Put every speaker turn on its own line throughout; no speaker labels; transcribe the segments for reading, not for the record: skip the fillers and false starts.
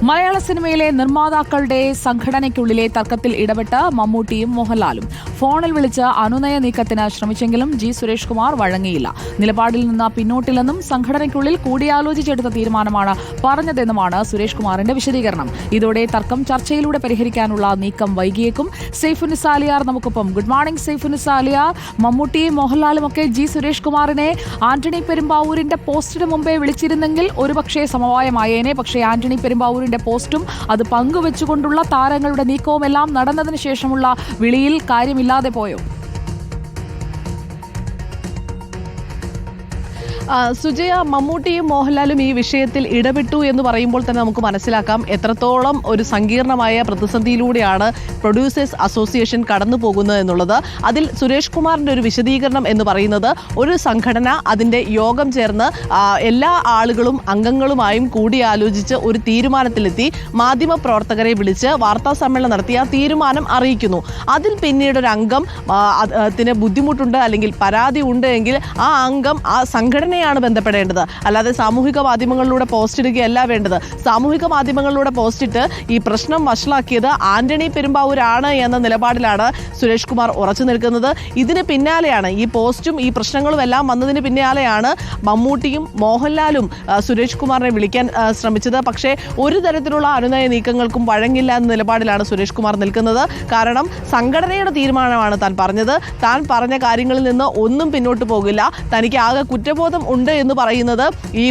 മലയാള സിനിമയിലെ നിർമ്മാതാക്കളുടെ സംഘടനയ്ക്കുള്ളിലെ തർക്കത്തിൽ ഇടപെട്ട് മമ്മൂട്ടിയും മോഹൻലാലും ഫോണിൽ വിളിച്ച് അനുനയ നീക്കത്തിന് ശ്രമിച്ചെങ്കിലും ജി സുരേഷ് കുമാർ വഴങ്ങിയില്ല. നിലപാടിൽ നിന്ന് പിന്നോട്ടില്ലെന്നും സംഘടനയ്ക്കുള്ളിൽ കൂടിയാലോചിച്ചെടുത്ത തീരുമാനമാണ് പറഞ്ഞതെന്നുമാണ് സുരേഷ് കുമാറിന്റെ വിശദീകരണം. ഇതോടെ തർക്കം ചർച്ചയിലൂടെ പരിഹരിക്കാനുള്ള നീക്കം വൈകിയേക്കും. സൈഫുന്നിസ അലിയാർ നമുക്കൊപ്പം. Good morning Saifunnisa Aliyar. മമ്മൂട്ടിയും മോഹൻലാലും ഒക്കെ ജി സുരേഷ് കുമാറിനെ ആന്റണി പെരുമ്പാവൂരിന്റെ പോസ്റ്റിന് മുമ്പേ വിളിച്ചിരുന്നെങ്കിൽ ഒരുപക്ഷെ സമവായമായേനെ. പക്ഷേ ആന്റണി പെരുമ്പാവൂരിന്റെ പോസ്റ്റും അത് പങ്കുവെച്ചുകൊണ്ടുള്ള താരങ്ങളുടെ നീക്കവും എല്ലാം നടന്നതിന് ശേഷമുള്ള വിളിയിൽ കാര്യമില്ലാതെ പോയോ?
സുജയ, മമ്മൂട്ടിയും മോഹൻലാലും ഈ വിഷയത്തിൽ ഇടപെട്ടു എന്ന് പറയുമ്പോൾ തന്നെ നമുക്ക് മനസ്സിലാക്കാം എത്രത്തോളം ഒരു സങ്കീർണമായ പ്രതിസന്ധിയിലൂടെയാണ് പ്രൊഡ്യൂസേഴ്സ് അസോസിയേഷൻ കടന്നു പോകുന്നത് എന്നുള്ളത്. അതിൽ സുരേഷ് കുമാറിന്റെ ഒരു വിശദീകരണം എന്ന് പറയുന്നത്, ഒരു സംഘടന അതിന്റെ യോഗം ചേർന്ന് എല്ലാ ആളുകളും അംഗങ്ങളുമായും കൂടിയാലോചിച്ച് ഒരു തീരുമാനത്തിലെത്തി മാധ്യമ പ്രവർത്തകരെ വിളിച്ച് വാർത്താ സമ്മേളനം നടത്തി ആ തീരുമാനം അറിയിക്കുന്നു. അതിൽ പിന്നീട് ഒരു അംഗം ത്തിന് ബുദ്ധിമുട്ടുണ്ട് അല്ലെങ്കിൽ പരാതി ഉണ്ട് എങ്കിൽ ആ അംഗം ആ സംഘടനയാണ് ബന്ധപ്പെടേണ്ടത്. അല്ലാതെ സാമൂഹിക മാധ്യമങ്ങളിലൂടെ പോസ്റ്റ് ഇടുകയല്ല വേണ്ടത്. സാമൂഹിക മാധ്യമങ്ങളിലൂടെ പോസ്റ്റ് ഇട്ട് ഈ പ്രശ്നം വഷളാക്കിയത് ആന്റണി പെരുമ്പാവൂരാണ് എന്ന നിലപാടിലാണ് സുരേഷ് കുമാർ ഉറച്ചു നിൽക്കുന്നത്. ഇതിന് പിന്നാലെയാണ് ഈ പോസ്റ്റും ഈ പ്രശ്നങ്ങളും എല്ലാം വന്നതിന് പിന്നാലെയാണ് മമ്മൂട്ടിയും മോഹൻലാലും സുരേഷ് കുമാറിനെ വിളിക്കാൻ ശ്രമിച്ചത്. പക്ഷേ ഒരു തരത്തിലുള്ള അനുനയ നീക്കങ്ങൾക്കും വഴങ്ങില്ല എന്ന നിലപാടിലാണ് സുരേഷ് കുമാർ നിൽക്കുന്നത്. കാരണം സംഘടനയുടെ തീരുമാനമാണ് താൻ പറഞ്ഞത്. താൻ പറഞ്ഞ കാര്യങ്ങളിൽ നിന്ന് ഒന്നും പിന്നോട്ട് പോകില്ല. തനിക്ക് ആകെ കുറ്റബോധം ഉണ്ട് എന്ന് പറയുന്നത് ഈ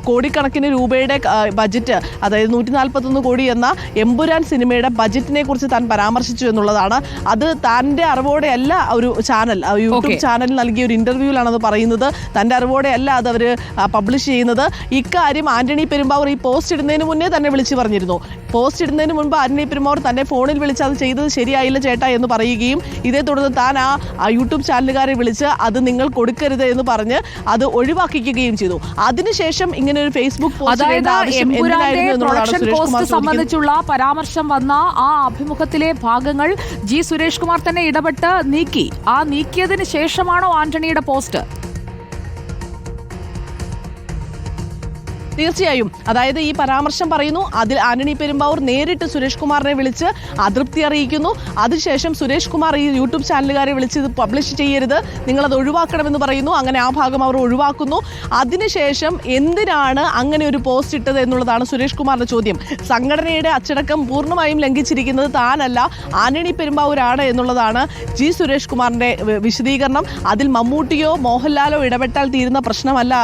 കോടിക്കണക്കിന് രൂപയുടെ ബജറ്റ്, അതായത് 141 കോടി എന്ന എമ്പുരാൻ സിനിമയുടെ ബജറ്റിനെ കുറിച്ച് താൻ പരാമർശിച്ചു എന്നുള്ളതാണ്. അത് തൻ്റെ അറിവോടെ അല്ല ഒരു ചാനൽ, യൂട്യൂബ് ചാനലിൽ നൽകിയ ഒരു ഇന്റർവ്യൂവിലാണത് പറയുന്നത്. തൻ്റെ അറിവോടെ അല്ല അത് അവർ പബ്ലിഷ് ചെയ്യുന്നത്. ഇക്കാര്യം ആന്റണി പെരുമ്പാവൂർ ഈ പോസ്റ്റ് ഇടുന്നതിന് മുന്നേ തന്നെ വിളിച്ചു പറഞ്ഞിരുന്നു. പോസ്റ്റ് ഇടുന്നതിന് മുൻപ് ആന്റണി പെരുമ്പാവൂർ തൻ്റെ ഫോണിൽ വിളിച്ച് അത് ചെയ്തത് ശരിയായില്ല ചേട്ടാ എന്ന് പറയുകയും ഇതേ തുടർന്ന് താൻ ആ യൂട്യൂബ് ചാനലുകാരെ വിളിച്ച് അത് നിങ്ങൾ കൊടുക്കരുത് എന്ന് പറഞ്ഞ് അത് ഒഴിവാക്കിക്കുകയും ചെയ്തു. അതിനുശേഷം ഇങ്ങനെ ഒരു ഫേസ്ബുക്ക്
പോസ്റ്റ് സംബന്ധിച്ചുള്ള പരാമർശം വന്ന ആ അഭിമുഖത്തിലെ ഭാഗങ്ങൾ ജി സുരേഷ് കുമാർ തന്നെ ഇടപെട്ട് നീക്കി. ആ നീക്കിയതിന് ശേഷമാണോ ആന്റണിയുടെ പോസ്റ്റ്?
തീർച്ചയായും. അതായത് ഈ പരാമർശം പറയുന്നു, അതിൽ ആന്റണി പെരുമ്പാവൂർ നേരിട്ട് സുരേഷ് കുമാറിനെ വിളിച്ച് അതൃപ്തി അറിയിക്കുന്നു. അതിനുശേഷം സുരേഷ് കുമാർ ഈ യൂട്യൂബ് ചാനലുകാരെ വിളിച്ച് ഇത് പബ്ലിഷ് ചെയ്യരുത്, നിങ്ങളത് ഒഴിവാക്കണമെന്ന് പറയുന്നു. അങ്ങനെ ആ ഭാഗം അവർ ഒഴിവാക്കുന്നു. അതിനുശേഷം എന്തിനാണ് അങ്ങനെ ഒരു പോസ്റ്റ് ഇട്ടത് എന്നുള്ളതാണ് സുരേഷ് കുമാറിന്റെ ചോദ്യം. സംഘടനയുടെ അച്ചടക്കം പൂർണ്ണമായും ലംഘിച്ചിരിക്കുന്നത് താനല്ല, ആന്റണി പെരുമ്പാവൂരാണ് എന്നുള്ളതാണ് ജി സുരേഷ് കുമാറിന്റെ വിശദീകരണം. അതിൽ മമ്മൂട്ടിയോ മോഹൻലാലോ ഇടപെട്ടാൽ തീരുന്ന പ്രശ്നമല്ല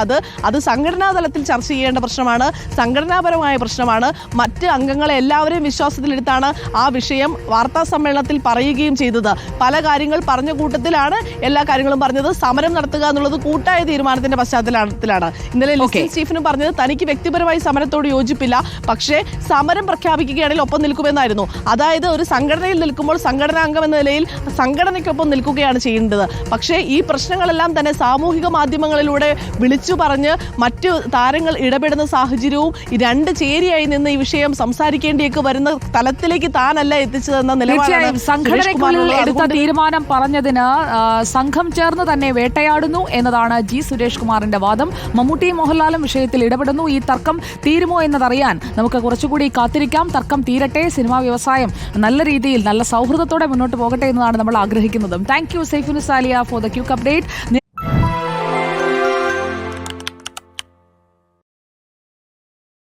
അത് സംഘടനാ തലത്തിൽ ചർച്ച ചെയ്യേണ്ട പ്രശ്നമാണ്, സംഘടനാപരമായ പ്രശ്നമാണ്. മറ്റ് അംഗങ്ങളെ എല്ലാവരെയും വിശ്വാസത്തിലെടുത്താണ് ആ വിഷയം വാർത്താ സമ്മേളനത്തിൽ പറയുകയും ചെയ്തത്. പല കാര്യങ്ങൾ പറഞ്ഞ കൂട്ടത്തിലാണ് എല്ലാ കാര്യങ്ങളും പറഞ്ഞത്. സമരം നടത്തുക എന്നുള്ളത് കൂട്ടായ തീരുമാനത്തിന്റെ പശ്ചാത്തലത്തിലാണ്. ഇന്നലെ ലിസ്റ്റിൻ സ്റ്റീഫനും പറഞ്ഞത് തനിക്ക് വ്യക്തിപരമായി സമരത്തോട് യോജിപ്പില്ല, പക്ഷേ സമരം പ്രഖ്യാപിക്കുകയാണെങ്കിൽ ഒപ്പം നിൽക്കുമെന്നായിരുന്നു. അതായത് ഒരു സംഘടനയിൽ നിൽക്കുമ്പോൾ സംഘടനാംഗം എന്ന നിലയിൽ സംഘടനയ്ക്കൊപ്പം നിൽക്കുകയാണ് ചെയ്യേണ്ടത്. പക്ഷേ ഈ പ്രശ്നങ്ങളെല്ലാം തന്നെ സാമൂഹിക മാധ്യമങ്ങളിലൂടെ വിളിച്ചു പറഞ്ഞ് മറ്റു താരങ്ങൾ ഇടപെടുന്ന സാഹചര്യവും ഈ രണ്ട് ചേരിയായി നിന്ന് ഈ വിഷയം സംസാരിക്കേണ്ടിയൊക്കെ വരുന്ന തലത്തിലേക്ക് താനല്ല എത്തിച്ചതെന്ന നിലപാടാണ്
സംഘടനയ്ക്കുള്ളിൽ എടുത്ത തീരുമാനം പറഞ്ഞതിന് സംഘം ചേർന്ന് തന്നെ വേട്ടയാടുന്നു എന്നതാണ് ജി സുരേഷ് കുമാറിന്റെ വാദം. മമ്മൂട്ടിയും മോഹൻലാലും വിഷയത്തിൽ ഇടപെടുന്നു. ഈ തർക്കം തീരുമോ എന്നതറിയാൻ നമുക്ക് കുറച്ചുകൂടി കാത്തിരിക്കാം. തർക്കം തീരട്ടെ, സിനിമാ വ്യവസായം നല്ല രീതിയിൽ നല്ല സൗഹൃദത്തോടെ മുന്നോട്ട് പോകട്ടെ എന്നതാണ് നമ്മൾ ആഗ്രഹിക്കുന്നതും. Thank you Saifunnisa Alia for the quake update.